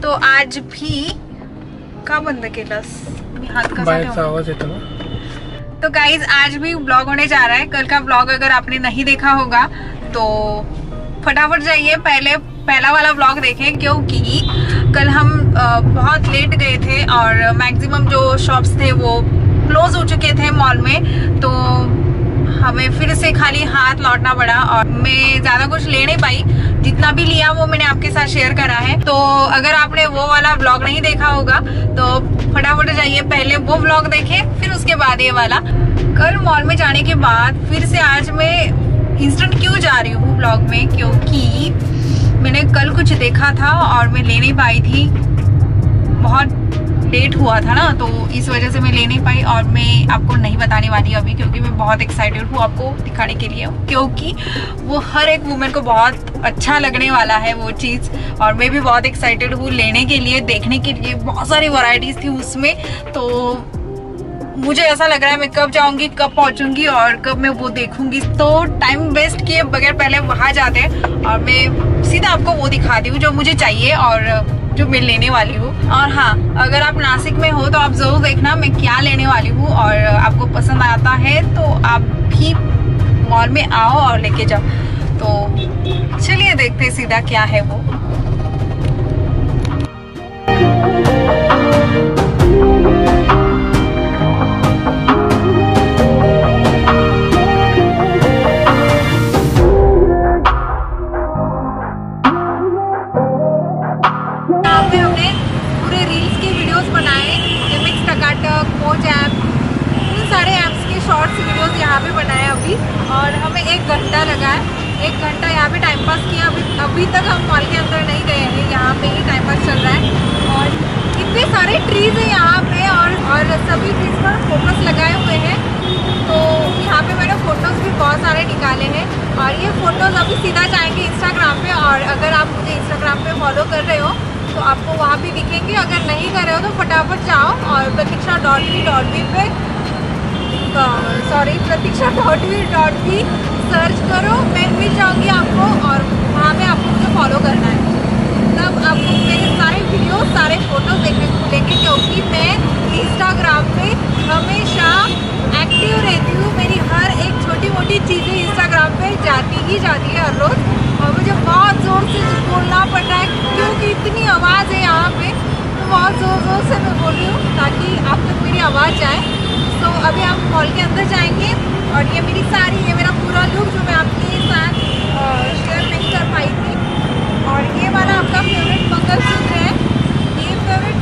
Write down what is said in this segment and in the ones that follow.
तो आज भी का बंद केलंस मी हात कसा बाहेरचा आवाज येतो ना। तो गाइज आज भी ब्लॉग होने जा रहा है। कल का ब्लॉग अगर आपने नहीं देखा होगा तो फटाफट जाइए पहला वाला ब्लॉग देखें, क्योंकि कल हम बहुत लेट गए थे और मैक्सिमम जो शॉप्स थे वो क्लोज हो चुके थे मॉल में, तो हमें फिर से खाली हाथ लौटना पड़ा और मैं ज्यादा कुछ ले नहीं पाई। जितना भी लिया वो मैंने आपके साथ शेयर करा है। तो अगर आपने वो वाला ब्लॉग नहीं देखा होगा तो फटाफट जाइए, पहले वो ब्लॉग देखें फिर उसके बाद ये वाला। कल मॉल में जाने के बाद फिर से आज मैं इंस्टेंट क्यों जा रही हूँ ब्लॉग में, क्योंकि मैंने कल कुछ देखा था और मैं ले नहीं पाई थी, बहुत लेट हुआ था ना, तो इस वजह से मैं ले नहीं पाई। और मैं आपको नहीं बताने वाली अभी, क्योंकि मैं बहुत एक्साइटेड हूँ आपको दिखाने के लिए, क्योंकि वो हर एक वुमेन को बहुत अच्छा लगने वाला है वो चीज़। और मैं भी बहुत एक्साइटेड हूँ लेने के लिए, देखने के लिए। बहुत सारी वैरायटीज थी उसमें, तो मुझे ऐसा लग रहा है मैं कब जाऊंगी, कब पहुंचूंगी और कब मैं वो देखूंगी। तो टाइम वेस्ट किए बगैर पहले वहां जाते हैं और मैं सीधा आपको वो दिखाती हूँ जो मुझे चाहिए और जो मैं लेने वाली हूँ। और हाँ, अगर आप नासिक में हो तो आप जरूर देखना मैं क्या लेने वाली हूँ, और आपको पसंद आता है तो आप भी मॉल में आओ और लेके जाओ। तो चलिए देखते हैं सीधा क्या है वो। यहाँ पे बनाए अभी, और हमें 1 घंटा लगा है। 1 घंटा यहाँ पे टाइम पास किया। अभी तक हम मॉल के अंदर नहीं गए हैं, यहाँ पे ही टाइम पास चल रहा है। और इतने सारे ट्रीज हैं यहाँ पे और सभी ट्रीज पर फोकस लगाए हुए हैं। तो यहाँ पे मैंने फोटोज भी बहुत सारे निकाले हैं और ये फोटोज अभी सीधा जाएंगे इंस्टाग्राम पे। और अगर आप मुझे इंस्टाग्राम पे फॉलो कर रहे हो तो आपको वहाँ भी दिखेंगे, अगर नहीं कर रहे हो तो फटाफट जाओ और प्रतीक्षा.v.v पे प्रतीक्षा.v.v सर्च करो, मैं मिल जाऊंगी आपको और वहाँ पे आपको मुझे फॉलो करना है। तब आपको मेरे सारे वीडियो सारे फोटोज देखने को मिलेंगे, क्योंकि मैं इंस्टाग्राम पे हमेशा एक्टिव रहती हूँ। मेरी हर एक छोटी मोटी चीज़ें इंस्टाग्राम पे जाती है हर रोज़। और मुझे बहुत ज़ोर से बोलना पड़ रहा है क्योंकि इतनी आवाज़ है यहाँ पे, तो बहुत ज़ोर से मैं बोल रही हूँ ताकि आप तक मेरी आवाज़ जाए। तो अभी हम मॉल के अंदर जाएंगे और ये मेरी साड़ी, ये मेरा पूरा लुक जो मैं आपके साथ शेयर नहीं कर पाई थी। और ये वाला आपका फेवरेट मंगलसूत्र है, ये फेवरेट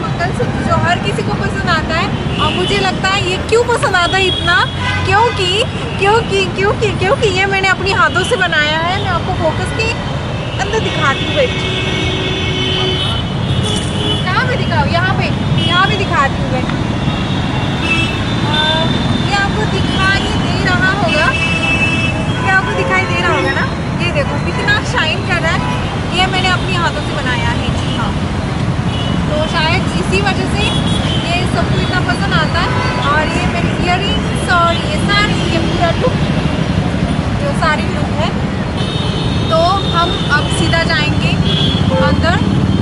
मंगलसूत्र जो हर किसी को पसंद आता है। और मुझे लगता है ये क्यों पसंद आता है इतना, क्योंकि ये मैंने अपनी हाथों से बनाया है। मैं आपको फोकस के अंदर दिखाती हूँ, कहाँ पे दिखाऊँ, यहाँ पे दिखाती हूँ मैं। ये आपको दिखाई दे रहा होगा, ना, ये देखो कितना शाइन कर रहा है। ये मैंने अपनी हाथों से बनाया है, जी हाँ। तो शायद इसी वजह से ये सबको इतना पसंद आता है। और ये मेरी इयररिंग्स और ये सारी, ये पूरा लुक जो सारी लुक है। तो हम अब सीधा जाएंगे अंदर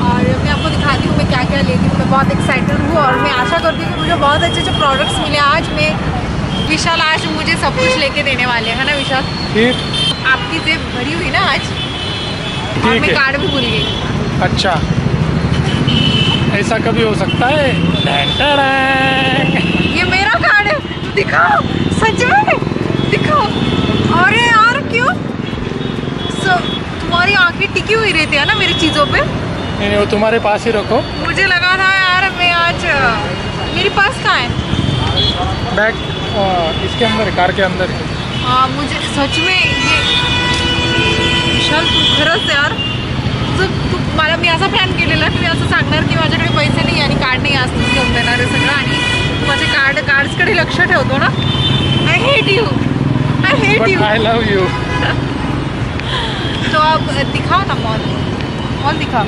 और मैं आपको दिखाती हूँ मैं क्या क्या लेती हूँ। मैं बहुत एक्साइटेड हूँ और मैं आशा करती हूँ कि मुझे बहुत अच्छे प्रोडक्ट्स मिले आज। विशाल आज मुझे सब कुछ लेके देने वाले हैं ना विशाल? आपकी जेब भरी हुई ना आज, और मैं कार्ड भी भूल गई। अच्छा, ऐसा कभी हो सकता है? ये मेरा कार्ड है, दिखाओ, सच में दिखाओ। अरे यार क्यों? तुम्हारी आंखें टिकी हुई रहती है ना मेरी चीज़ों पे। नहीं, वो तुम्हारे पास ही रखो। मुझे लगा था यार मैं आज, मेरे पास कहाँ है बैग? इसके अंदर, कार के अंदर। हाँ, मुझे सच में ये विशाल तू खरंच यार, तू मला मी असा प्लॅन केलेला की मी असं सांगणार की माझ्याकडे पैसे नाही आणि कार्ड नाही, आज तू घेऊन देणार आहे सगळं आणि तू माझे कार्ड्सकडे लक्ष ठेवतो ना। I hate you. I love you. तो अब दिखाओ ना मॉल दिखाओ।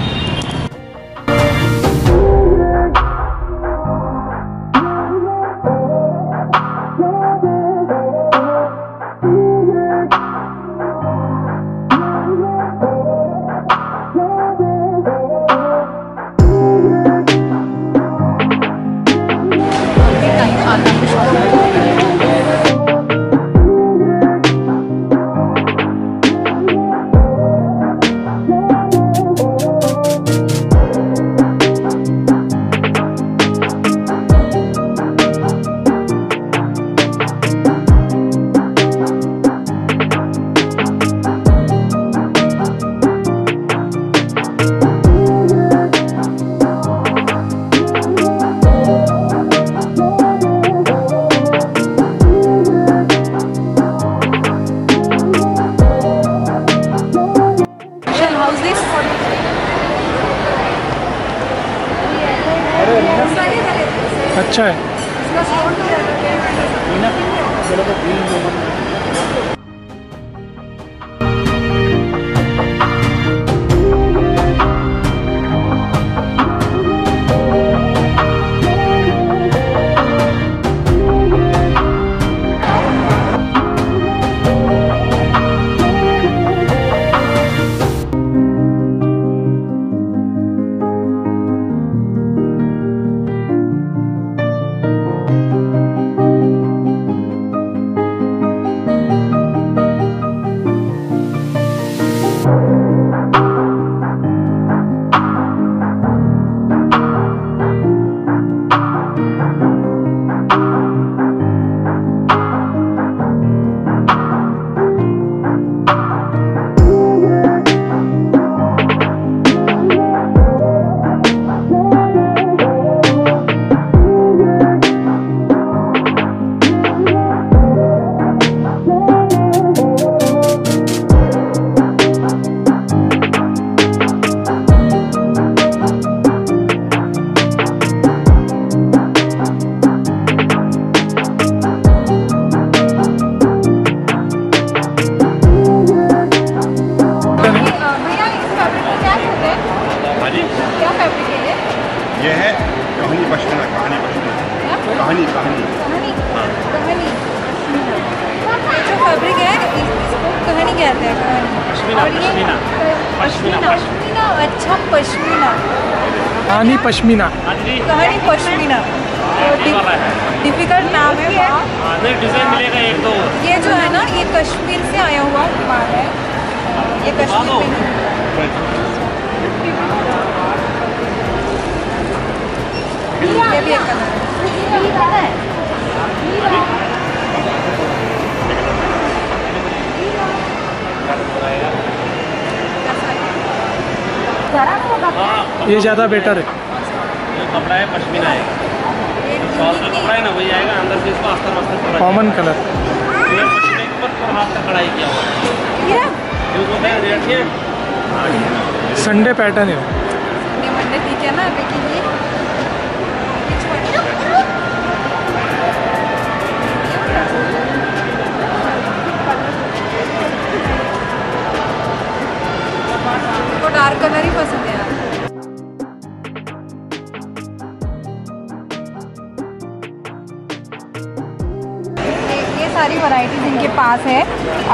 अच्छा है। इसका स्टोन तो ये है कहानी पश्मीना, कहानी पश्मीना, कहानी कहानी कहानी जो फैब्रिक है इसको कहानी कहते हैं, कहानी। पश्मीना, अच्छा पश्मीना, कहानी पश्मीना, कहानी पश्मीना। डिफिकल्ट नाम है। डिजाइन मिलेगा एक दो। ये जो है ना, ये कश्मीर से आया हुआ माल है। ये कश्मीर में ये भी एक कलर है। ये ज़्यादा बेटर है। ये कपड़ा है पश्मीना है, शॉल का कपड़ा है ना, वही आएगा। अंदर से इसको अस्तर वस्तर कॉमन कलर। पश्मीने के ऊपर पूरा हाथ का कढ़ाई किया हुआ है। संडे पैटर्न है। मंडे ठीक है ना, लेकिन ये को डार्क कलर ही पसंद है यार। ये सारी वैरायटीज इनके पास है।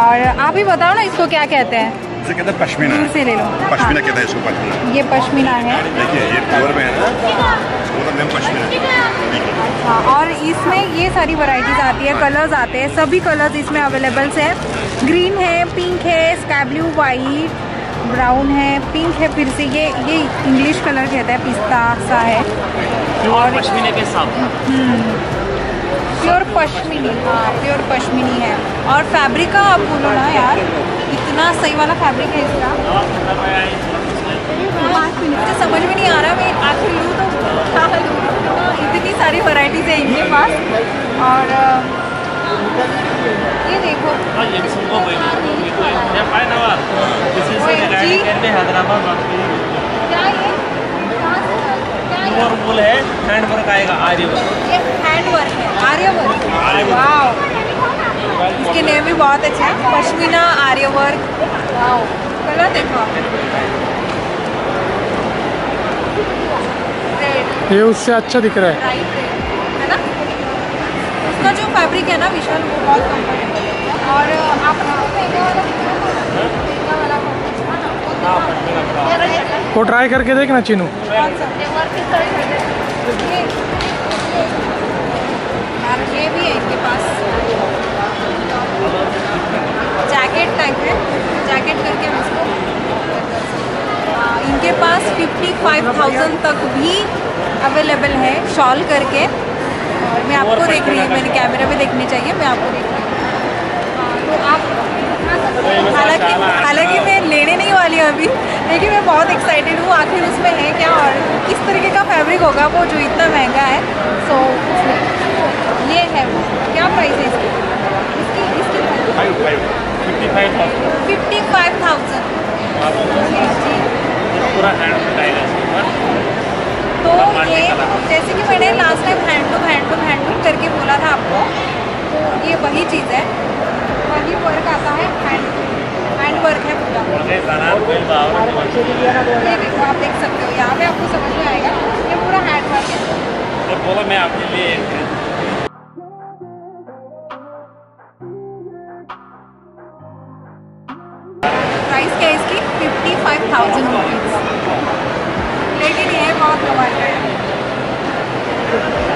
और आप ही बताओ ना, इसको क्या कहते हैं? इसे कहते हैं पश्मीना। दूर से ले लो। पश्मीना कहते हैं इसको, पश्मीना। ये पश्मीना है। देखिए ये प्योर में है ना, इसको नाम पश्मीना। हाँ, और इसमें ये सारी वैरायटीज आती है, कलर्स आते हैं, सभी कलर्स इसमें अवेलेबल्स है। ग्रीन है, पिंक है, स्काई ब्लू, वाइट, ब्राउन है, पिंक है, फिर से ये इंग्लिश कलर कहते हैं, पिस्ता सा है। और पश्मीने के साथ प्योर पश्मीनी, हाँ प्योर पश्मीनी है। और फैब्रिक का आप बोलो ना यार, इतना सही वाला फैब्रिक है इसका। मुझे समझ में नहीं आ रहा, मैं आखिर लूँ तो क्या लूँ। इतनी सारी वैरायटीज है इनके पास। और ये देखो, हैदराबाद क्या ये प्योर वूल है, हैंड वर्क आएगा, आर्य वर्क। ये हैंड वर्क है, आर्य वर्क। वाव, इसके नेम भी बहुत अच्छे हैं, पश्मीना आर्य वर्क। वाव, कलर देखो। रेड, ये उससे अच्छा दिख रहा है। राइट रेड है ना। उसका जो फैब्रिक है ना विशाल, वो बहुत कंफर्टेबल है। और आप महंगा वाला वो ट्राई करके देखना चीनू। कौन सा? ये भी है इनके पास। जैकेट टाइप है, जैकेट करके हम इसको। इनके पास 55,000 तक भी अवेलेबल है शॉल करके। और मैं आपको देख रही हूँ, मैंने कैमरे में देखनी चाहिए, मैं आपको देख रही हूँ। तो आप हालांकि मैं लेने नहीं वाली हूँ अभी, लेकिन मैं बहुत एक्साइटेड हूँ आखिर उसमें है क्या और किस तरीके का फैब्रिक होगा वो जो इतना महंगा है। सो ये है वो। क्या प्राइस है इसकी? इसकी 55,000। पूरा हैंड वर्क आएगा। तो ये जैसे कि मैंने लास्ट टाइम हैंडलूम करके बोला था आपको, तो ये वही चीज़ है, वही वर्क आता है, हैंड वर्क है पूरा। ये देखो, आप देख सकते हो, यहाँ पे आपको समझ में आएगा, ये पूरा हैंड वर्क है। बोला मैं आपके लिए प्राइस क्या है इसकी? 55,000 रुपीज़। लेकिन ये बहुत कमाल का है,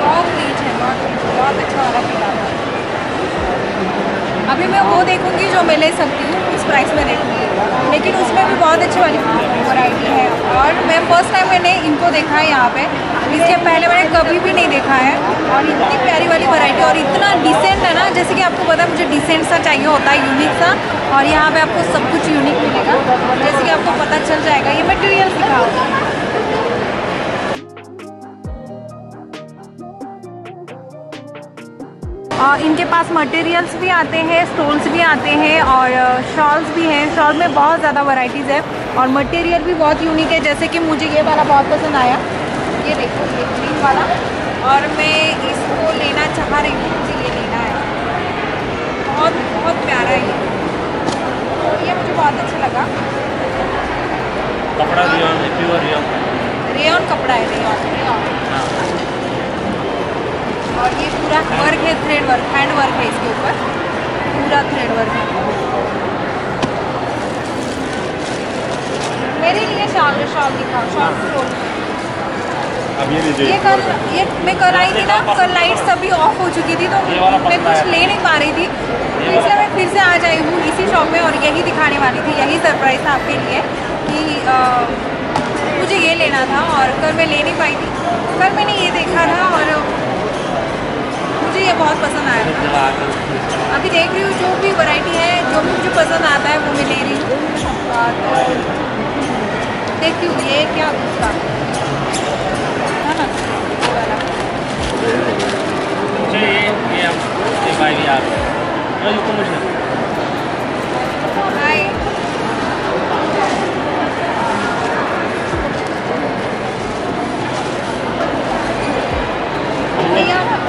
बहुत रीच है, बहुत अच्छा वाला फील आता है। अभी मैं वो देखूंगी जो मैं ले सकती हूँ, उस प्राइस में देखूंगी, लेकिन उसमें भी बहुत अच्छी वाली वैरायटी है। और मैं फर्स्ट टाइम मैंने इनको देखा है यहाँ पे, इसके पहले मैंने कभी भी नहीं देखा है। और इतनी प्यारी वाली वैरायटी और इतना डिसेंट है ना, जैसे कि आपको पता है मुझे डिसेंट सा चाहिए होता है, यूनिक सा, और यहाँ पे आपको सब कुछ यूनिक मिलेगा, जैसे कि आपको पता चल जाएगा। ये मटेरियल दिखाओ। इनके पास मटेरियल्स भी आते हैं, स्टोन्स भी आते हैं और शॉल्स भी हैं। शॉल में बहुत ज़्यादा वैरायटीज़ है और मटेरियल भी बहुत यूनिक है। जैसे कि मुझे ये वाला बहुत पसंद आया, ये देखो, ये ग्रीन वाला, और मैं इसको लेना चाह रही हूँ, मुझे ये लेना है, बहुत बहुत प्यारा है ये मुझे बहुत अच्छा लगा। कपड़ा रियॉन है, प्योर रियॉन, रेयॉन कपड़ा है, रेयॉन। और ये पूरा वर्क है, थ्रेड वर्क, हैंड वर्क है इसके ऊपर, पूरा थ्रेड वर्क है। मेरे लिए शॉल दिखाओ, शॉल। अब ये लीजिए। ये मैं कल आई थी ना, कल लाइट सभी ऑफ हो चुकी थी, तो मैं कुछ ले नहीं पा रही थी, तो इसलिए मैं फिर से आ जाई हूँ इसी शॉप में और यही दिखाने वाली थी। यही सरप्राइज था आपके लिए कि मुझे ये लेना था और कल मैं ले नहीं पाई थी। कल मैंने ये देखा था और मुझे ये बहुत पसंद आया था। अभी देख रही हूँ जो भी वैरायटी है, जो भी मुझे पसंद आता है वो मैं ले रही हूँ। तो देखती हूँ ये क्या दूसरा है ना, ये वाला। ये भाई यार मुझे हाय,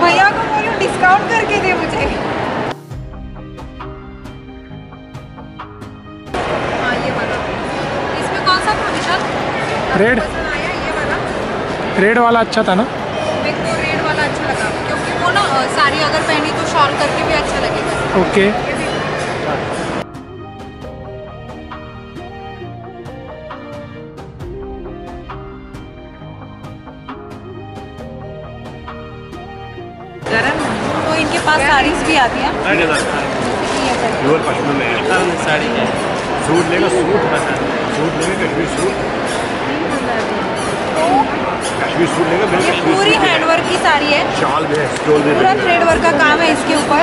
भैया को बोलो डिस्काउंट करके दे मुझे। हाँ ये वाला, इसमें कौन सा था विशाल? रेड। पसंद आया ये वाला? रेड वाला अच्छा था ना? मेरे को रेड वाला अच्छा लगा, क्योंकि वो ना साड़ी अगर पहनी तो शॉल करके भी अच्छा लगेगा। ओके। तो इनके पास साड़ीज भी आती हैं। प्योर पश्मीना है, साड़ी है, सूट लेगा, सूट लेगा, कश्मीर सूट, कश्मीर सूट लेगा, ये पूरी हैंडवर्क की साड़ी है, शाल भी है, स्टोल भी पूरा है, थ्रेड वर्क का काम है इसके ऊपर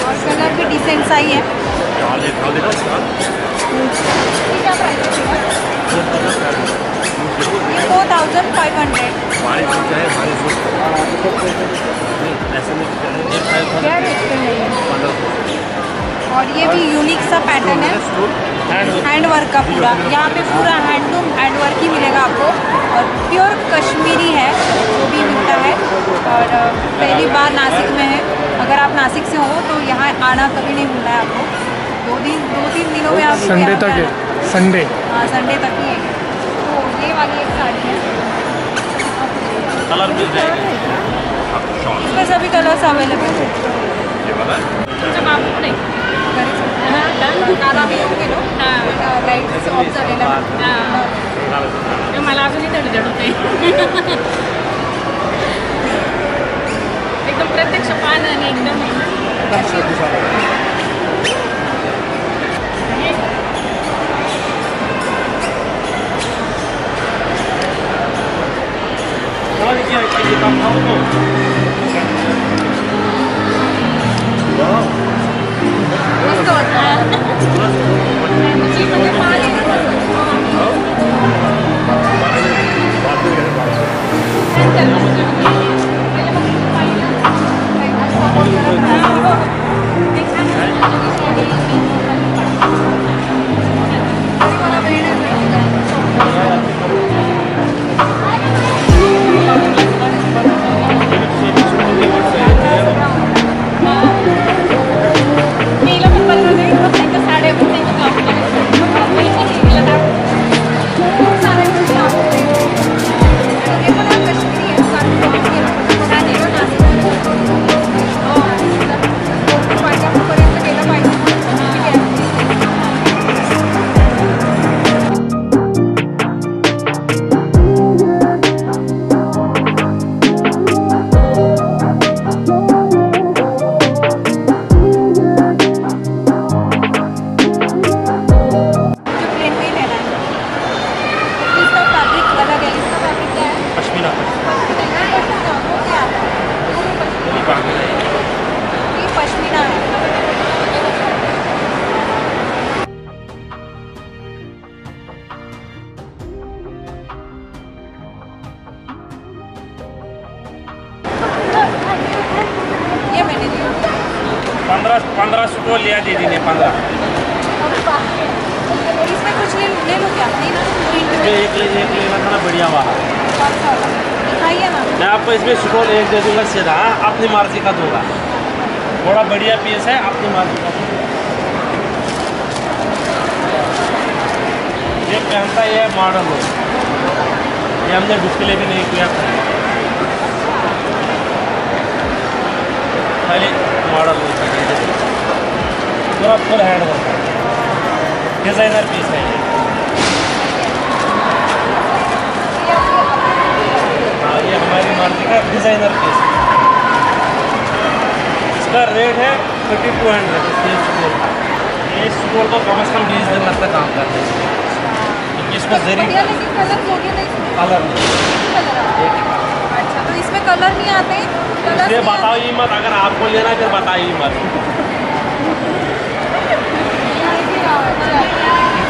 और कलर भी डिसेंट सा ही है। शाल देखा ये क्या प्राइस है? ये 4,500। हमारे सूट चाहे हमारे सूट क्या रेट पे है ये? और ये भी यूनिक सा पैटर्न है, हैंड वर्क का पूरा। यहाँ पे पूरा हैंड वर्क ही मिलेगा आपको और प्योर कश्मीरी है, वो भी मिलता है। और पहली बार नासिक में है, अगर आप नासिक से हो तो यहाँ आना कभी नहीं भूलना है आपको। 2-3 दिनों में आप संडे तक है, संडे। हाँ संडे तक ही है। तो ये वाली एक साड़ी है, कलर मिल जाएगा, इसमें सभी कलर्स अवेलेबल है। ये वाला जब आपको नहीं काला भी होंगे लो, लाइट ऑफ झालेला मला अजूनही धडधड होते एकदम प्रत्यक्ष पाहणं आणि एकदम मस्त 15 स्टॉल लिया दीदी ने 15। इसमें कुछ ले लो क्या? नहीं ना, एक लेना था ना बढ़िया वाला। दिखाइए ना। मैं आपको इसमें स्टॉल एक दे दूँगा सीधा, अपनी मर्जी का दूँगा। बड़ा बढ़िया पीस है, अपनी मर्जी का। ये पहनता है, ये मॉडल हो, ये हमने डिस्प्ले भी नहीं किया था, खाली मॉडल हो सकता है। पूरा फुल हैंड वर्क है, डिज़ाइनर पीस है ये। हाँ, ये हमारी मर्जी का डिज़ाइनर पीस है। इसका रेट है 3200। ये स्टोर को कम से कम 20 दिन लगता काम करते हैं। इसको जरी कलर नहीं। अच्छा, तो इसमें कलर नहीं आते? ये बताओ ही मत, अगर आपको लेना है फिर बताइए मत।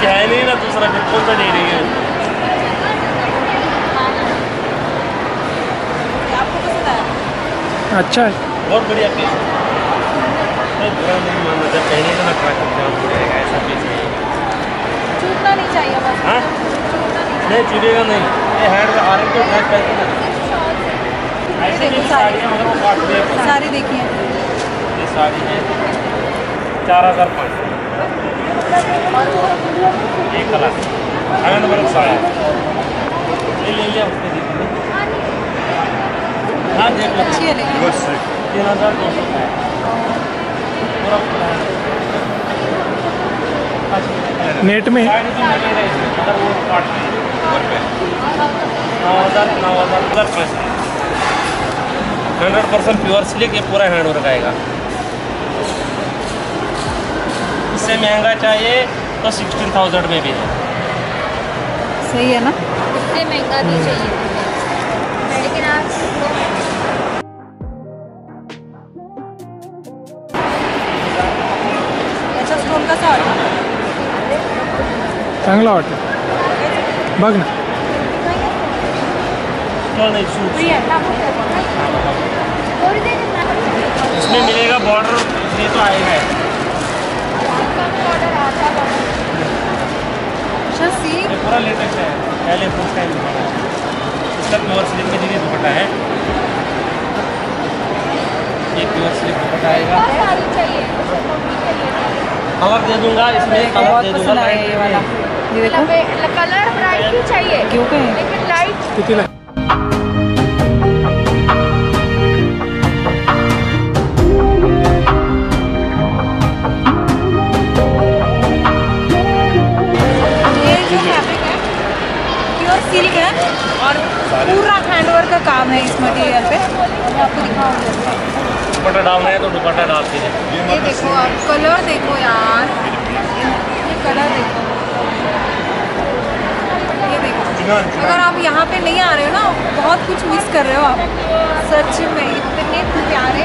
है नहीं ना दूसरा, फिर कौन सा दे रही है? आपको पसंद आया? अच्छा है, बहुत बढ़िया पीस है, बुरा नहीं मानना, जब पहले तो ना ट्रैफिक जाम हो जाएगा, ऐसा पीस है। छूटना नहीं चाहिए बस। हाँ नहीं चुनेगा नहीं, ये हैंड में आरन को ड्रैग करके ना ऐसे भी साड़ियाँ मगर वो काट दिए। सारी देखिए, ये साड़ी है 4500। एक कलर हैंड वर्क साड़ी ये ले लिया उसने देखिए। हाँ देख लो, अच्छी है लेकिन। 3200 का है पूरा पूरा। नेट में साड़ी भी मिल रही है मगर वो काट दिए 9,000 पैसे। 100% प्योर सिल्क, ये पूरा हैंड वर्क आएगा। इससे महंगा चाहिए तो 16,000 में भी है। सही है ना? इससे महंगा नहीं चाहिए, लेकिन आप अच्छा, स्टोन का सा चांगला वाटतं, बघ ना। तो नहीं सूट इसमें मिलेगा बॉर्डर, ये तो आएगा। अच्छा, सी ये पूरा लेटेस्ट है, पहले फुल टाइम इसका प्योर सिल्क में देखिए दुपट्टा है, ये प्योर सिल्क दुपट्टा आएगा। कलर दे दूंगा इसमें, कलर दे दूंगा ये वाला। ये देखो, कलर ब्राइट ही चाहिए, क्यों कहें? लेकिन लाइट। कितीला? ये जो फैब्रिक है प्योर सिल्क है और पूरा हैंडवर्क का काम है इस मटेरियल पे। मैं आपको दिखाऊंगी। दुपट्टा डालना है तो दुपट्टा डाल के ये देखो, आप कलर देखो यार, ये कलर देखो, ये देखो। अगर आप यहाँ पे नहीं आ रहे हो ना, बहुत कुछ मिस कर रहे हो आप, सच में। इतने प्यारे,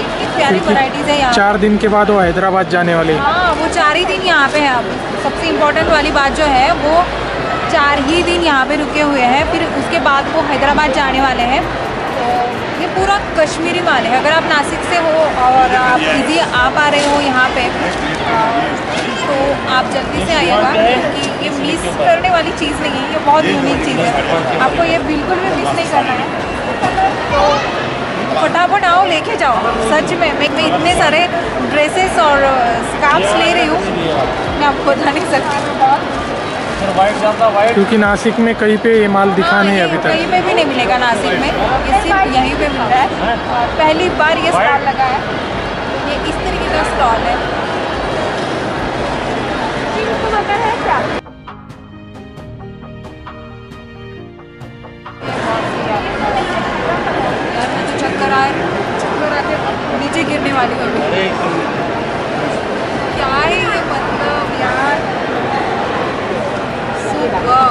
इतनी प्यारी वैरायटीज है यहाँ। 4 दिन के बाद वो हैदराबाद जाने वाले हैं। हाँ, वो 4 ही दिन यहाँ पे है। अब सबसे इम्पोर्टेंट वाली बात जो है, वो 4 ही दिन यहाँ पे रुके हुए हैं, फिर उसके बाद वो हैदराबाद जाने वाले हैं। तो ये पूरा कश्मीरी माल है। अगर आप नासिक से हो और आप इजी आ पा रहे हो यहाँ पे, तो आप जल्दी से आइएगा, क्योंकि ये मिस करने वाली चीज़ नहीं है, ये बहुत यूनिक चीज़ है, आपको ये बिल्कुल भी मिस नहीं करना है। तो फटाफट आओ, लेके जाओ। सच में मैं इतने सारे ड्रेसेस और स्कार्फ्स ले रही हूँ, मैं आपको बता नहीं सकती। वाइट ज़्यादा वाइट, क्योंकि नासिक में कहीं पे ये माल दिखा नहीं है अभी तक। कहीं पे भी नहीं मिलेगा नासिक में, ये सिर्फ यहीं पे मिल रहा है। और पहली बार ये स्टॉल लगा है, ये इस तरीके का स्टॉल है। यार मुझे चक्कर आके नीचे गिरने वाली हो गई। अरे क्या है ये, मतलब यार सुपर।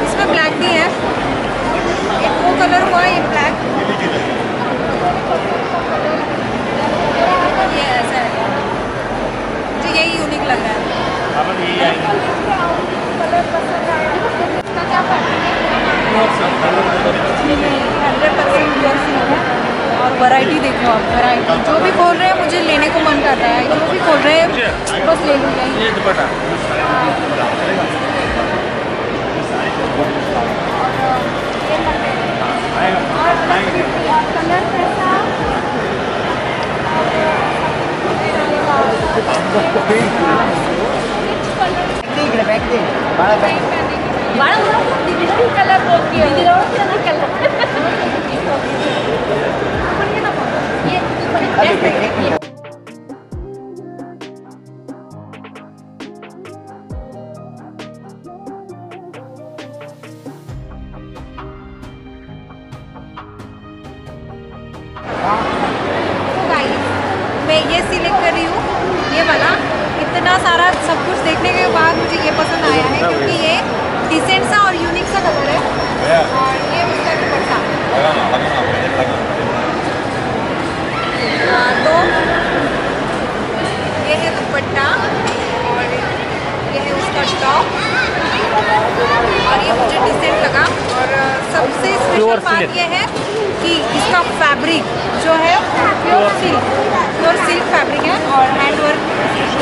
इसमें ब्लैक भी है, एक वो कलर हुआ, ये ब्लैक, ये ऐसा है। मुझे इसका क्या फैब्रिक है? 100% प्योर सिल्क है। और वैरायटी देखो आप, वैरायटी जो भी खोल रहे हैं मुझे लेने को मन कर रहा है, जो भी खोल रहे हैं बस ले लूँगा। ये दुपट्टा कलर बोलती है मैं ये सिलेक्ट कर रही हूँ, ये वाला। इतना सारा सब कुछ देखने के बाद मुझे ये पसंद आया है क्योंकि ये डिसेंट सा और यूनिक सा कलर है। और ये उसका दुपट्टा तो ये है दुपट्टा और ये है उसका टॉप और ये मुझे डिसेंट लगा। और सबसे स्पेशल बात ये है कि इसका फैब्रिक जो है प्योर सिल्क फैब्रिक है और हैंड वर्क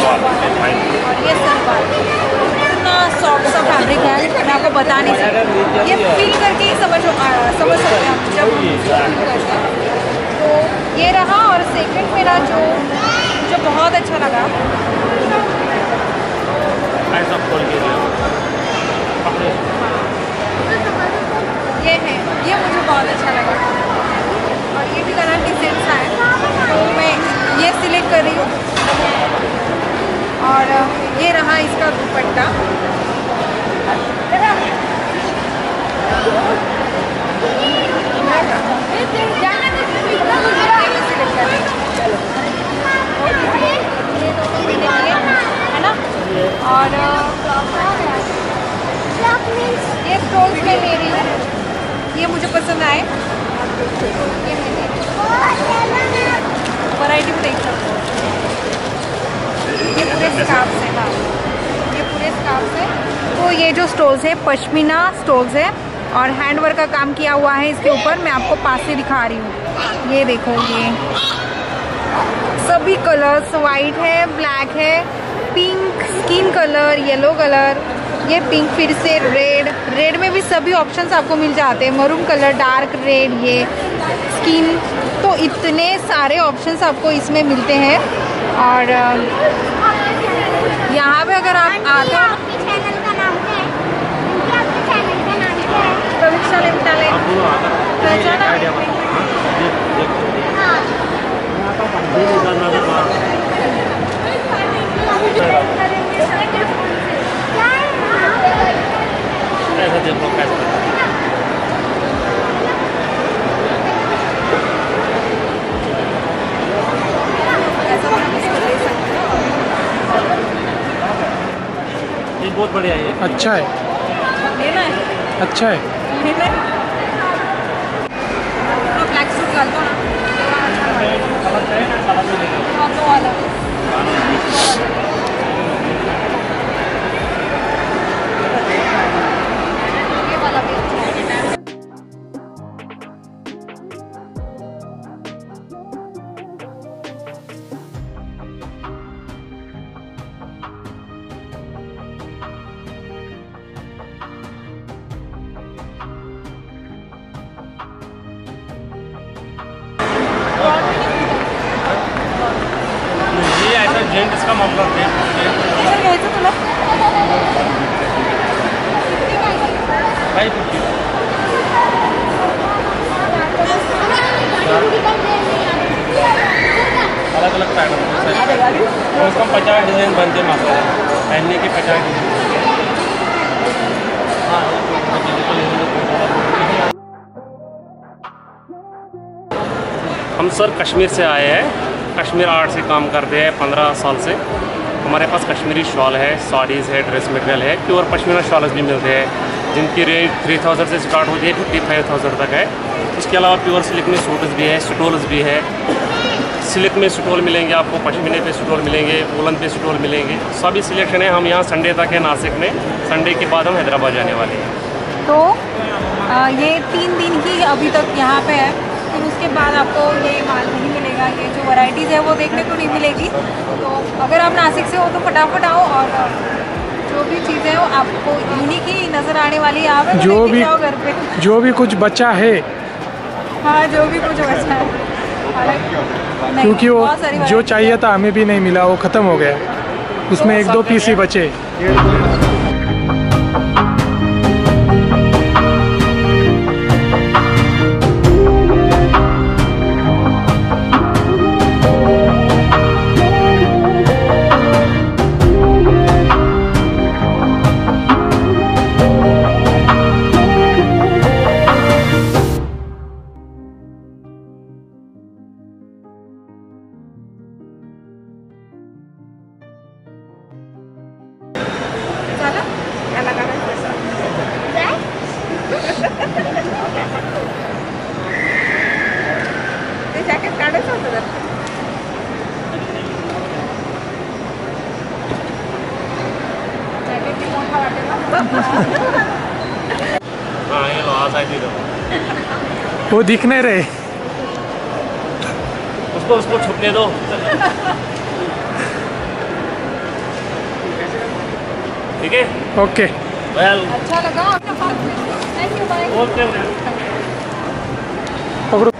और ये सलवार इतना सॉफ्ट सा फैब्रिक है, मैं आपको बता नहीं सकती। ये फील करके ही समझ सकते हैं आप जब फील करते हैं। तो ये रहा। और सेकंड मेरा जो बहुत अच्छा लगा ये है, ये मुझे बहुत अच्छा लगा और ये भी कलर डिसेंट सा है, तो मैं ये सिलेक्ट कर रही हूँ। और ये रहा इसका दुपट्टा। है ना। और ये स्टोल्स में ले रही हूँ, ये मुझे पसंद आए। वैरायटी भी देख सकते हो। ये पूरे स्कार्फ है, हाँ ये पूरे स्कार्फ है। तो ये जो स्टोल्स है पश्मीना स्टोल्स है और हैंडवर्क का काम किया हुआ है इसके ऊपर। मैं आपको पास से दिखा रही हूँ, ये देखो। ये सभी कलर्स वाइट है, ब्लैक है, pink, skin colour, yellow colour, ये पिंक, फिर से रेड में भी सभी ऑप्शंस आपको मिल जाते हैं। मरून कलर, डार्क रेड, ये स्किन, तो इतने सारे ऑप्शंस आपको इसमें मिलते हैं। और यहाँ पे अगर आप आते हैं, प्रवीक्षा लिमटाले पहचाना? ये बहुत बढ़िया है। अच्छा है, लेना है, अच्छा है। लेना है। तो ब्लैक सूट डाल दो ना, और दो वाला ये वाला भी अच्छा है। जेंट इसका मामला है। घ्यायचं तुला? 550 अलग अलग पैटर्न कम से कम 50 डिज़ाइन बनते मात्र पहनने के 50 डिज़ाइन। हम सर कश्मीर से आए हैं, कश्मीर आर्ट से काम करते हैं 15 साल से। हमारे पास कश्मीरी शॉल है, साड़ीज़ है, ड्रेस मटेरियल है, प्योर पश्मीना शॉल्स भी मिलते हैं जिनकी रेट 3000 से स्टार्ट होती है, 55,000 तक है। इसके अलावा प्योर सिल्क में सूट्स भी है, स्टोल्स भी है, सिल्क में स्टॉल मिलेंगे आपको, पश्मीने पे स्टॉल मिलेंगे, वुलन पे स्टॉल मिलेंगे, सभी सिलेक्शन है। हम यहाँ संडे तक है नासिक में, संडे के बाद हम हैदराबाद जाने वाले हैं। तो ये 3 दिन ही अभी तक यहाँ पे है, फिर उसके बाद आपको ये माल नहीं मिलेगा, ये जो वैरायटीज़ है वो देखने को नहीं मिलेगी। तो अगर आप नासिक से हो तो फटाफट आओ और जो भी चीज़ें हो आपको यूनिक ही नज़र आने वाली है। आप जो भी घर पे जो भी कुछ बचा है, हाँ जो भी कुछ बचा है, क्योंकि वो जो चाहिए था हमें भी नहीं मिला, वो ख़त्म हो गया, उसमें 1-2 पीस ही बचे। जॅकेट काढायचं होतं जर जॅकेट मोठा वाटेल ना। हाँ ये लो, आज आई दो। वो दिख नहीं रहे, उसको छुपने दो। ठीक है, ओके। वेल अच्छा लगा आपने बात की, थैंक यू, बाय। ओके। पकड़ो।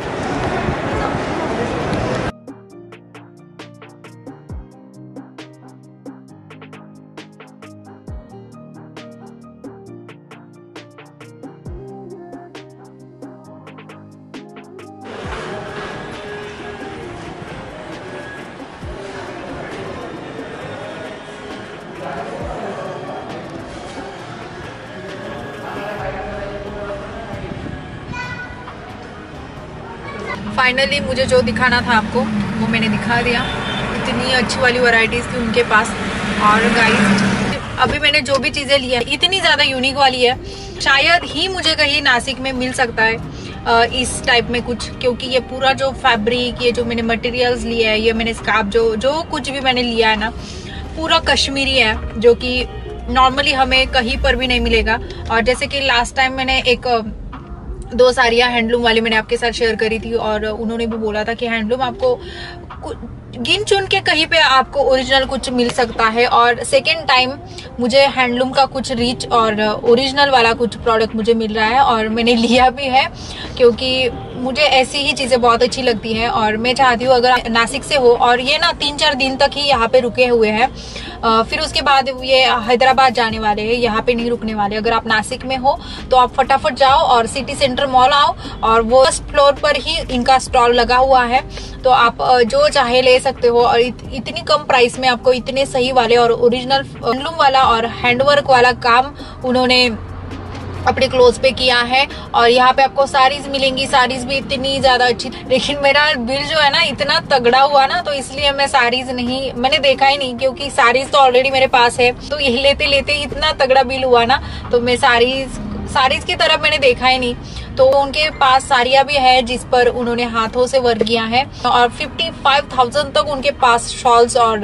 फाइनली मुझे जो दिखाना था आपको वो मैंने दिखा दिया। इतनी अच्छी वाली वैरायटीज़ थी उनके पास। और गाइस अभी मैंने जो भी चीज़ें ली है इतनी ज़्यादा यूनिक वाली है, शायद ही मुझे कहीं नासिक में मिल सकता है इस टाइप में कुछ, क्योंकि ये पूरा जो फैब्रिक, ये जो मैंने मटेरियल्स लिए है, ये मैंने स्कार्फ जो कुछ भी मैंने लिया है ना, पूरा कश्मीरी है, जो कि नॉर्मली हमें कहीं पर भी नहीं मिलेगा। और जैसे कि लास्ट टाइम मैंने 2 साड़ियाँ हैंडलूम वाली मैंने आपके साथ शेयर करी थी, और उन्होंने भी बोला था कि हैंडलूम आपको गिन चुन के कहीं पे आपको ओरिजिनल कुछ मिल सकता है। और सेकेंड टाइम मुझे हैंडलूम का कुछ रिच और ओरिजिनल वाला कुछ प्रोडक्ट मुझे मिल रहा है, और मैंने लिया भी है, क्योंकि मुझे ऐसी ही चीज़ें बहुत अच्छी लगती हैं। और मैं चाहती हूँ अगर नासिक से हो, और ये ना 3-4 दिन तक ही यहाँ पे रुके हुए हैं, फिर उसके बाद ये हैदराबाद जाने वाले हैं, यहाँ पे नहीं रुकने वाले। अगर आप नासिक में हो तो आप फटाफट जाओ और सिटी सेंटर मॉल आओ, और वो फर्स्ट फ्लोर पर ही इनका स्टॉल लगा हुआ है, तो आप जो चाहे ले सकते हो। और इतनी कम प्राइस में आपको इतने सही वाले और ओरिजिनल हैंडलूम वाला और हैंडवर्क वाला काम उन्होंने अपने क्लोथ पे किया है। और यहाँ पे आपको साड़ीज मिलेंगी, साड़ीज भी इतनी ज्यादा अच्छी। लेकिन मेरा बिल जो है ना इतना तगड़ा हुआ ना, तो इसलिए मैं साड़ीज नहीं, मैंने देखा ही नहीं, क्योंकि साड़ीज तो ऑलरेडी मेरे पास है। तो ये लेते लेते इतना तगड़ा बिल हुआ ना, तो मैं साड़ीज की तरफ मैंने देखा ही नहीं। तो उनके पास साड़ियाँ भी है जिस पर उन्होंने हाथों से वर्क किया है, और 55,000 तक उनके पास शॉल्स और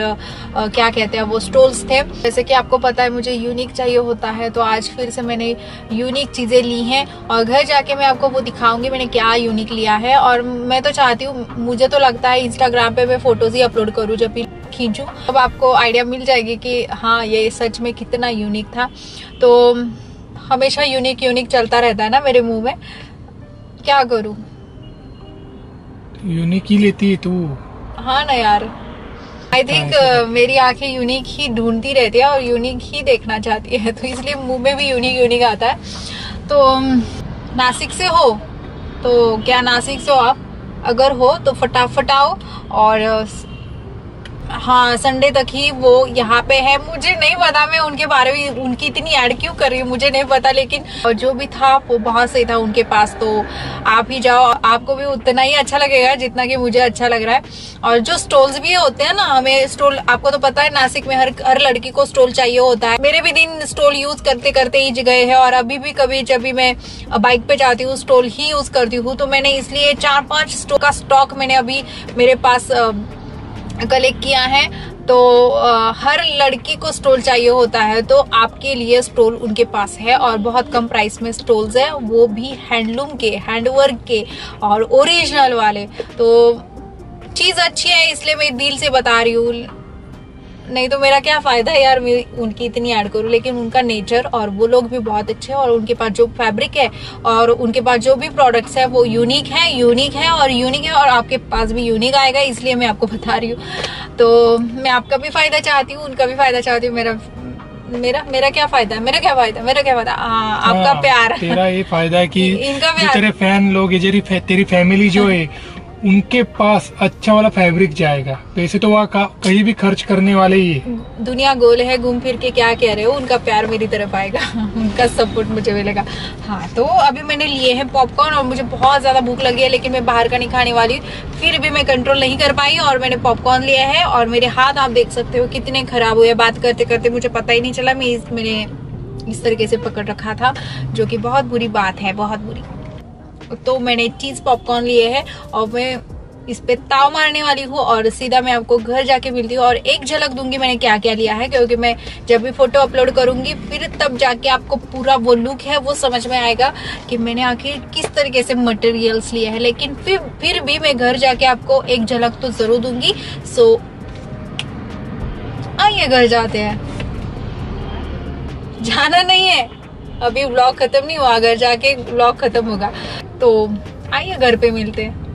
क्या कहते हैं वो स्टोल्स थे। जैसे कि आपको पता है मुझे यूनिक चाहिए होता है, तो आज फिर से मैंने यूनिक चीजें ली हैं, और घर जाके मैं आपको वो दिखाऊंगी मैंने क्या यूनिक लिया है। और मैं तो चाहती हूँ, मुझे तो लगता है इंस्टाग्राम पे मैं फोटोज ही अपलोड करूँ, जब भी खींचूं अब आपको आइडिया मिल जाएगी कि हाँ ये सच में कितना यूनिक था। तो हमेशा यूनिक चलता रहता है ना मेरे मुंह में, क्या करूं। यूनिक ही लेती है तू। हाँ ना यार, आई थिंक मेरी आंखें यूनिक ही ढूंढती रहती है और यूनिक ही देखना चाहती है, तो इसलिए मुंह में भी यूनिक आता है। तो नासिक से हो तो क्या नासिक से हो आप, अगर हो तो फटाफट आओ और हाँ संडे तक ही वो यहाँ पे है। मुझे नहीं पता मैं उनके बारे में उनकी इतनी ऐड क्यों कर रही हूँ, मुझे नहीं पता, लेकिन जो भी था वो बहुत सही था उनके पास। तो आप ही जाओ, आपको भी उतना ही अच्छा लगेगा जितना कि मुझे अच्छा लग रहा है। और जो स्टॉल्स भी होते हैं ना, हमें स्टॉल, आपको तो पता है नासिक में हर लड़की को स्टॉल चाहिए होता है। मेरे भी दिन स्टॉल यूज करते करते ही गए हैं, और अभी भी कभी जब भी मैं बाइक पे जाती हूँ स्टॉल ही यूज करती हूँ। तो मैंने इसलिए 4-5 स्टॉल का स्टॉक मैंने अभी मेरे पास कलेक्ट किया है। तो हर लड़की को स्टॉल चाहिए होता है, तो आपके लिए स्टॉल उनके पास है, और बहुत कम प्राइस में स्टॉल्स है, वो भी हैंडलूम के, हैंडवर्क के और ओरिजिनल वाले। तो चीज अच्छी है इसलिए मैं दिल से बता रही हूँ, नहीं तो मेरा क्या फायदा है यार मैं उनकी इतनी ऐड करूँ। लेकिन उनका नेचर और वो लोग भी बहुत अच्छे हैं, और उनके पास जो फैब्रिक है और उनके पास जो भी प्रोडक्ट्स है वो यूनिक है और आपके पास भी यूनिक आएगा, इसलिए मैं आपको बता रही हूँ। तो मैं आपका भी फायदा चाहती हूँ, उनका भी फायदा चाहती हूँ। मेरा क्या फायदा, मेरा क्या फायदा हाँ, आपका प्यार। तेरा ये फायदा है कि इनका जो तेरे फैन लोग, ये तेरी फैमिली जो है उनके पास अच्छा वाला फैब्रिक जाएगा। तो ऐसे तो वहाँ कहीं भी खर्च करने वाले ही है। दुनिया गोल है, घूम फिर के क्या कह रहे हो, उनका प्यार मेरी तरफ आएगा, उनका सपोर्ट मुझे मिलेगा। हाँ तो अभी मैंने लिए हैं पॉपकॉर्न, और मुझे बहुत ज्यादा भूख लगी है, लेकिन मैं बाहर का नहीं खाने वाली, फिर भी मैं कंट्रोल नहीं कर पाई और मैंने पॉपकॉर्न लिया है। और मेरे हाथ आप देख सकते हो कितने खराब हुए, बात करते करते मुझे पता ही नहीं चला मैंने इस तरीके से पकड़ रखा था, जो कि बहुत बुरी बात है, बहुत बुरी। तो मैंने चीज पॉपकॉर्न लिए हैं और मैं इस पे ताव मारने वाली हूँ, और सीधा मैं आपको घर जाके मिलती हूँ और एक झलक दूंगी मैंने क्या क्या लिया है, क्योंकि मैं जब भी फोटो अपलोड करूंगी फिर तब जाके आपको पूरा वो लुक है वो समझ में आएगा कि मैंने आखिर किस तरीके से मटेरियल्स लिए हैं। लेकिन फिर भी मैं घर जाके आपको एक झलक तो जरूर दूंगी। सो आइए घर जाते हैं, जाना नहीं है अभी, व्लॉग खत्म नहीं हुआ, घर जाके व्लॉग खत्म होगा। तो आइए घर पे मिलते हैं।